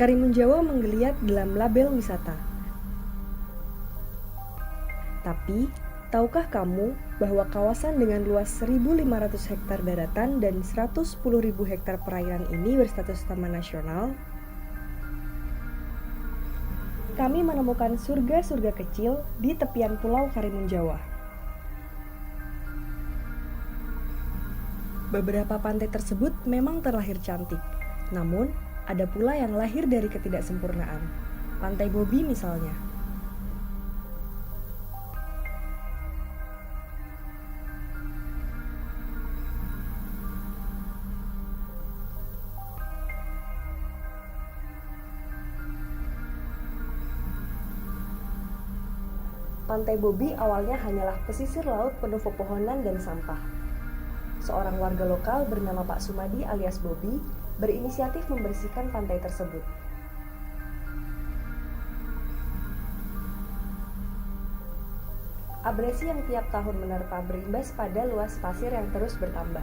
Karimun Jawa menggeliat dalam label wisata. Tapi, tahukah kamu bahwa kawasan dengan luas 1.500 hektar daratan dan 110.000 hektar perairan ini berstatus taman nasional? Kami menemukan surga-surga kecil di tepian Pulau Karimun Jawa. Beberapa pantai tersebut memang terlahir cantik, namun ada pula yang lahir dari ketidaksempurnaan. Pantai Bobi misalnya. Pantai Bobi awalnya hanyalah pesisir laut penuh pepohonan dan sampah. Seorang warga lokal bernama Pak Sumadi alias Bobi berinisiatif membersihkan pantai tersebut. Abrasi yang tiap tahun menerpa berimbas pada luas pasir yang terus bertambah.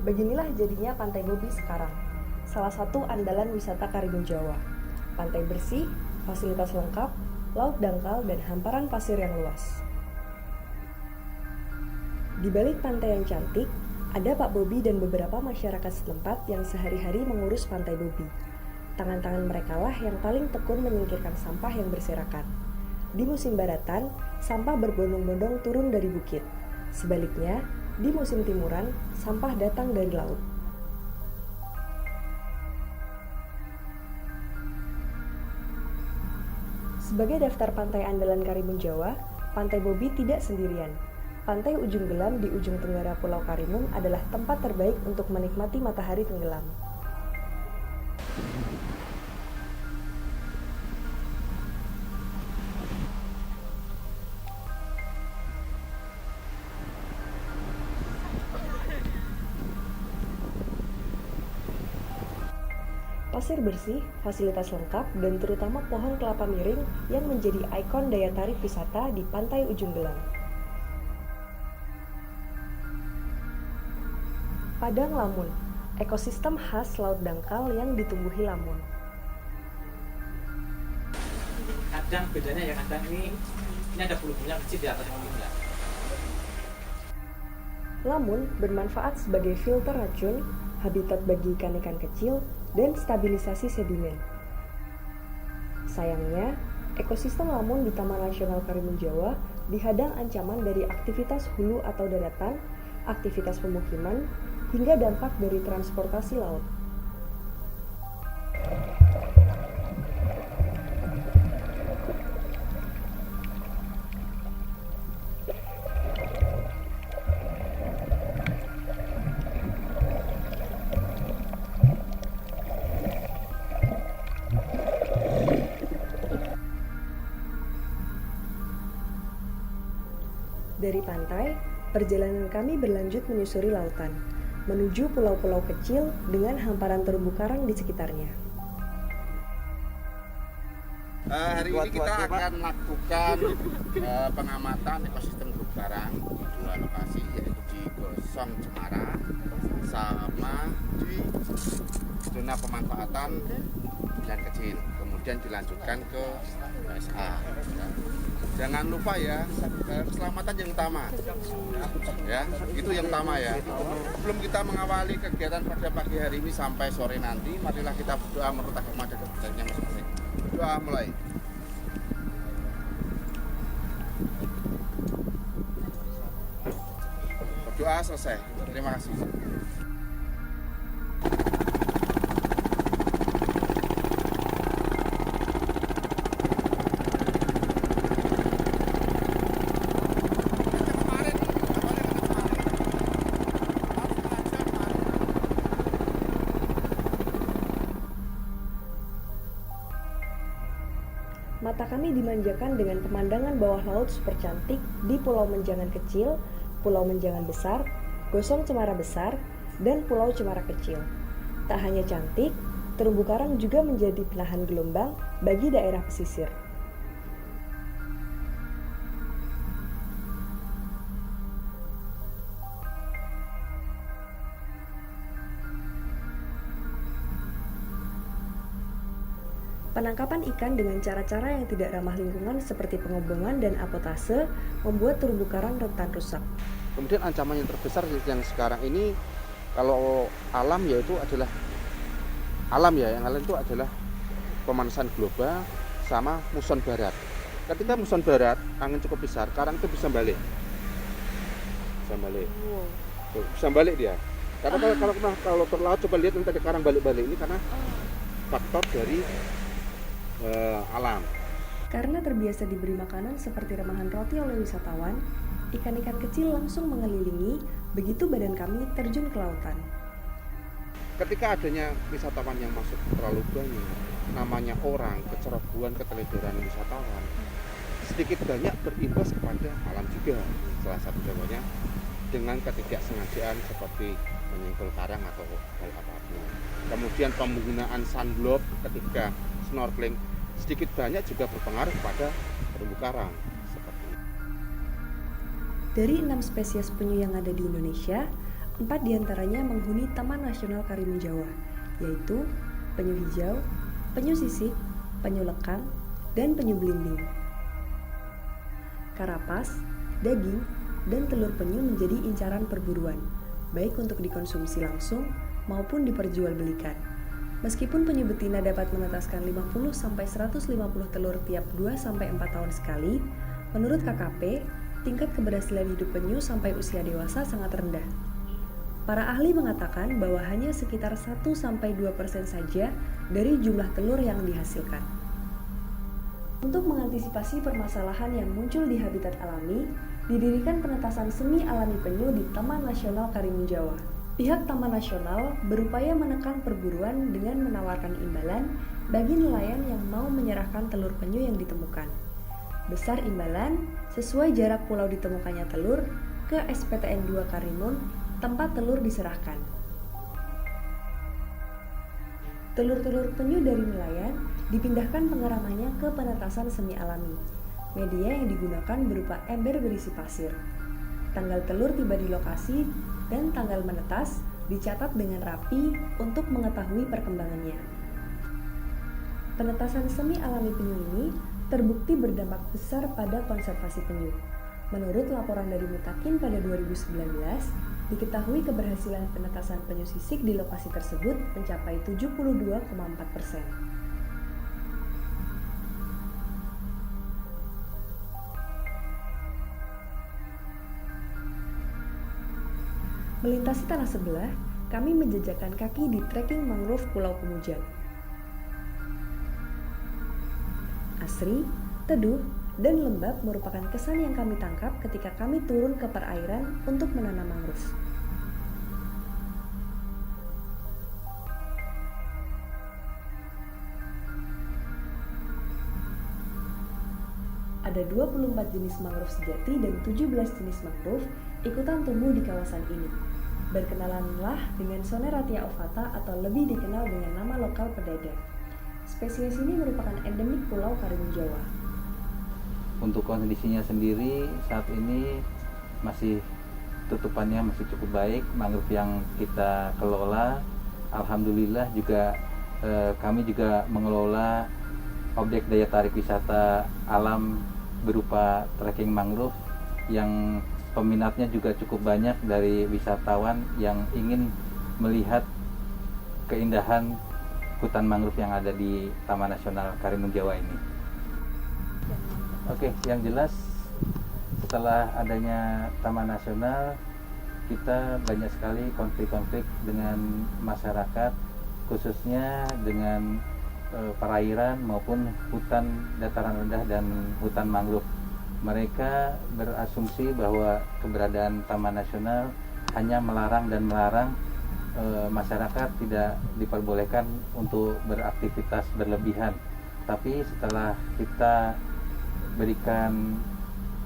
Beginilah jadinya Pantai Bobi sekarang, salah satu andalan wisata Karimun Jawa. Pantai bersih, fasilitas lengkap, laut dangkal, dan hamparan pasir yang luas. Di balik pantai yang cantik, ada Pak Bobi dan beberapa masyarakat setempat yang sehari-hari mengurus Pantai Bobi. Tangan-tangan merekalah yang paling tekun menyingkirkan sampah yang berserakan. Di musim baratan, sampah berbondong-bondong turun dari bukit. Sebaliknya, di musim timuran, sampah datang dari laut. Sebagai daftar pantai andalan Karimun Jawa, Pantai Bobi tidak sendirian. Pantai Ujung Gelam di ujung tenggara Pulau Karimun adalah tempat terbaik untuk menikmati matahari tenggelam. Pasir bersih, fasilitas lengkap, dan terutama pohon kelapa miring yang menjadi ikon daya tarik wisata di Pantai Ujung Gelam. Padang Lamun, ekosistem khas laut dangkal yang ditumbuhi lamun. Kadang bedanya ya kadang ini ada bulu-bulunya kecil di atas yang enggak. Lamun bermanfaat sebagai filter racun, habitat bagi ikan-ikan kecil, dan stabilisasi sedimen. Sayangnya, ekosistem lamun di Taman Nasional Karimun Jawa dihadang ancaman dari aktivitas hulu atau daratan, aktivitas pemukiman, hingga dampak dari transportasi laut. Dari pantai, perjalanan kami berlanjut menyusuri lautan, menuju pulau-pulau kecil dengan hamparan terumbu karang di sekitarnya. Hari ini kita akan melakukan pengamatan ekosistem terumbu karang di dua lokasi, yaitu di Gosong Cemara sama di zona pemanfaatan Bilan Kecil. Kemudian dilanjutkan ke SA. Jangan lupa ya, keselamatan yang utama. Ya, itu yang utama ya. Sebelum kita mengawali kegiatan pada pagi hari ini sampai sore nanti, marilah kita berdoa menurut agama dan kepercayaannya masing-masing. Doa mulai. Berdoa selesai. Terima kasih. Mata kami dimanjakan dengan pemandangan bawah laut super cantik di Pulau Menjangan Kecil, Pulau Menjangan Besar, Gosong Cemara Besar, dan Pulau Cemara Kecil. Tak hanya cantik, terumbu karang juga menjadi penahan gelombang bagi daerah pesisir. Penangkapan ikan dengan cara-cara yang tidak ramah lingkungan seperti pengobongan dan apotase membuat terumbu karang rentan rusak. Kemudian ancaman yang terbesar yang sekarang ini kalau alam yaitu adalah yang lain itu adalah pemanasan global sama muson barat. Ketika muson barat angin cukup besar, karang itu bisa balik. Bisa balik dia. Karena kalau terlalu coba lihat nanti ada karang balik-balik ini karena faktor dari alam. Karena terbiasa diberi makanan seperti remahan roti oleh wisatawan, ikan-ikan kecil langsung mengelilingi begitu badan kami terjun ke lautan. Ketika adanya wisatawan yang masuk terlalu banyak, namanya orang, kecerobohan, keteledoran wisatawan, sedikit banyak berimbas kepada alam juga. Salah satu contohnya dengan ketidaksengajaan seperti menyenggol karang atau hal apapun. Kemudian penggunaan sunblock ketika snorkeling sedikit banyak juga berpengaruh pada terumbu karang. Dari 6 spesies penyu yang ada di Indonesia, 4 diantaranya menghuni Taman Nasional Karimun Jawa, yaitu penyu hijau, penyu sisik, penyu lekang, dan penyu belimbing. Karapas, daging, dan telur penyu menjadi incaran perburuan, baik untuk dikonsumsi langsung maupun diperjualbelikan. Meskipun penyu betina dapat menetaskan 50-150 telur tiap 2-4 tahun sekali, menurut KKP, tingkat keberhasilan hidup penyu sampai usia dewasa sangat rendah. Para ahli mengatakan bahwa hanya sekitar 1-2% saja dari jumlah telur yang dihasilkan. Untuk mengantisipasi permasalahan yang muncul di habitat alami, didirikan penetasan semi alami penyu di Taman Nasional Karimun Jawa. Pihak Taman Nasional berupaya menekan perburuan dengan menawarkan imbalan bagi nelayan yang mau menyerahkan telur penyu yang ditemukan. Besar imbalan sesuai jarak pulau ditemukannya telur ke SPTN 2 Karimun, tempat telur diserahkan. Telur-telur penyu dari nelayan dipindahkan pengeramannya ke penetasan semi alami. Media yang digunakan berupa ember berisi pasir. Tanggal telur tiba di lokasi dan tanggal menetas dicatat dengan rapi untuk mengetahui perkembangannya. Penetasan semi alami penyu ini terbukti berdampak besar pada konservasi penyu. Menurut laporan dari Mutakin pada 2019, diketahui keberhasilan penetasan penyu sisik di lokasi tersebut mencapai 72,4%. Melintasi tanah sebelah, kami menjejakkan kaki di trekking mangrove Pulau Pemujang. Asri, teduh, dan lembab merupakan kesan yang kami tangkap ketika kami turun ke perairan untuk menanam mangrove. Ada 24 jenis mangrove sejati dan 17 jenis mangrove ikutan tumbuh di kawasan ini. Berkenalanlah dengan Soneratia ovata atau lebih dikenal dengan nama lokal pedada. Spesies ini merupakan endemik Pulau Karimun Jawa. Untuk kondisinya sendiri saat ini masih tutupannya masih cukup baik. Mangrove yang kita kelola, alhamdulillah juga kami juga mengelola objek daya tarik wisata alam berupa trekking mangrove yang peminatnya juga cukup banyak dari wisatawan yang ingin melihat keindahan hutan mangrove yang ada di Taman Nasional Karimun Jawa ini. Oke, yang jelas setelah adanya Taman Nasional, kita banyak sekali konflik-konflik dengan masyarakat, khususnya dengan perairan maupun hutan dataran rendah dan hutan mangrove. Mereka berasumsi bahwa keberadaan Taman Nasional hanya melarang masyarakat tidak diperbolehkan untuk beraktivitas berlebihan. Tapi setelah kita berikan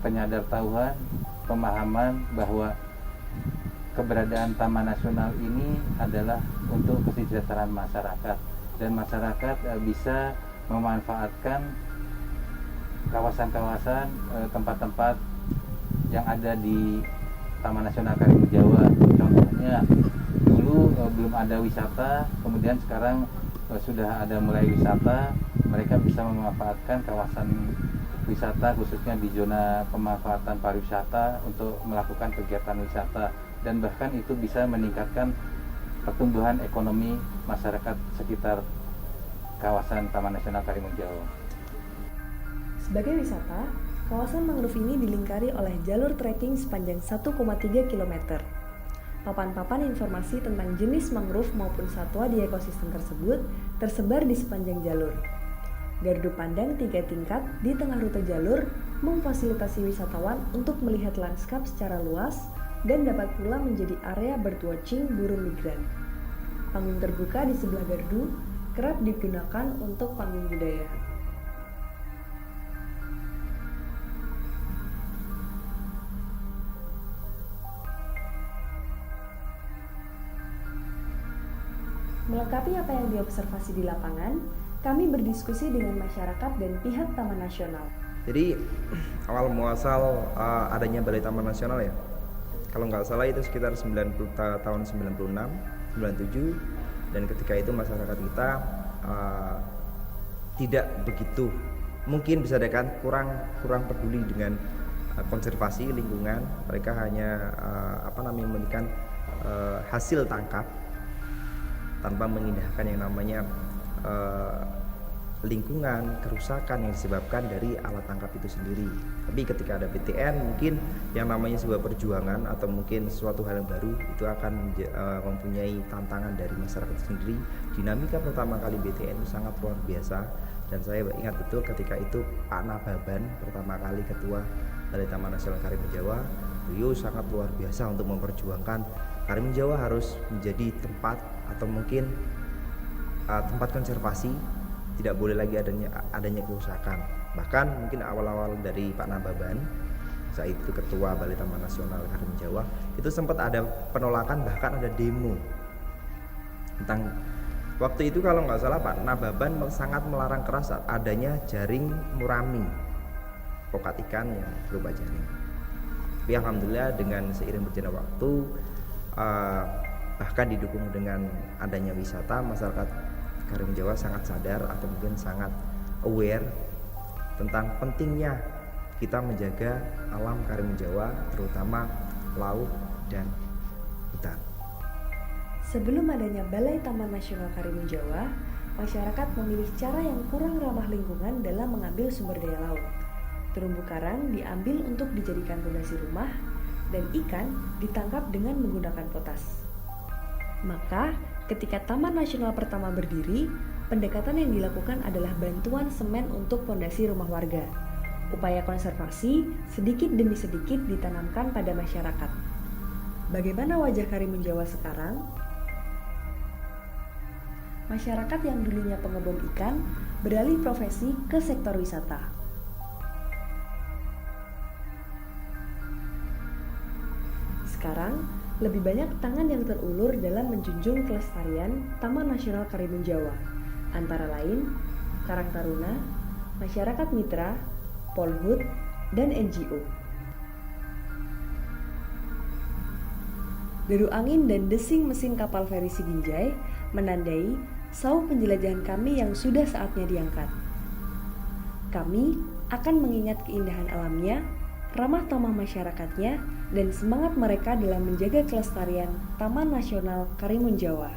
penyadartahuan, pemahaman bahwa keberadaan Taman Nasional ini adalah untuk kesejahteraan masyarakat, dan masyarakat bisa memanfaatkan kawasan-kawasan, tempat-tempat yang ada di Taman Nasional Karimun Jawa. Contohnya dulu belum ada wisata, kemudian sekarang sudah ada mulai wisata. Mereka bisa memanfaatkan kawasan wisata khususnya di zona pemanfaatan pariwisata untuk melakukan kegiatan wisata, dan bahkan itu bisa meningkatkan pertumbuhan ekonomi masyarakat sekitar kawasan Taman Nasional Karimun Jawa. Sebagai wisata, kawasan mangrove ini dilingkari oleh jalur trekking sepanjang 1,3 km. Papan-papan informasi tentang jenis mangrove maupun satwa di ekosistem tersebut tersebar di sepanjang jalur. Gardu pandang 3 tingkat di tengah rute jalur memfasilitasi wisatawan untuk melihat lanskap secara luas dan dapat pula menjadi area bird watching burung migran. Panggung terbuka di sebelah gardu kerap digunakan untuk panggung budaya. Melengkapi apa yang diobservasi di lapangan, kami berdiskusi dengan masyarakat dan pihak Taman Nasional. Jadi awal muasal adanya Balai Taman Nasional ya, kalau nggak salah itu sekitar tahun 96, 97, dan ketika itu masyarakat kita tidak begitu, mungkin bisa dikatakan kurang peduli dengan konservasi lingkungan. Mereka hanya memberikan hasil tangkap tanpa mengindahkan yang namanya lingkungan, kerusakan yang disebabkan dari alat tangkap itu sendiri. Tapi ketika ada BTN, mungkin yang namanya sebuah perjuangan atau mungkin suatu hal yang baru itu akan mempunyai tantangan dari masyarakat sendiri. Dinamika pertama kali BTN itu sangat luar biasa, dan saya ingat betul ketika itu Pak Nababan pertama kali ketua Balai Taman Nasional Karimun Jawa, beliau sangat luar biasa untuk memperjuangkan Karimun Jawa harus menjadi tempat atau mungkin tempat konservasi, tidak boleh lagi adanya kerusakan. Bahkan mungkin awal-awal dari Pak Nababan, saat itu ketua Balai Taman Nasional Karimun Jawa, itu sempat ada penolakan, bahkan ada demo tentang waktu itu. Kalau nggak salah Pak Nababan sangat melarang keras adanya jaring murami, pokat ikan yang berupa jaring. Tapi alhamdulillah dengan seiring berjalannya waktu, bahkan didukung dengan adanya wisata, masyarakat Karimun Jawa sangat sadar atau mungkin sangat aware tentang pentingnya kita menjaga alam Karimun Jawa, terutama laut dan hutan. Sebelum adanya Balai Taman Nasional Karimun Jawa, masyarakat memilih cara yang kurang ramah lingkungan dalam mengambil sumber daya laut. Terumbu karang diambil untuk dijadikan fondasi rumah, dan ikan ditangkap dengan menggunakan potas. Maka, ketika Taman Nasional pertama berdiri, pendekatan yang dilakukan adalah bantuan semen untuk fondasi rumah warga. Upaya konservasi sedikit demi sedikit ditanamkan pada masyarakat. Bagaimana wajah Karimun Jawa sekarang? Masyarakat yang dulunya pengebom ikan beralih profesi ke sektor wisata. Sekarang, lebih banyak tangan yang terulur dalam menjunjung kelestarian Taman Nasional Karimun Jawa, antara lain Karang Taruna, masyarakat mitra, Polhut, dan NGO. Deru angin dan desing mesin kapal feri Sibinjai menandai sauh penjelajahan kami yang sudah saatnya diangkat. Kami akan mengingat keindahan alamnya, ramah tamah masyarakatnya, dan semangat mereka dalam menjaga kelestarian Taman Nasional Karimun Jawa.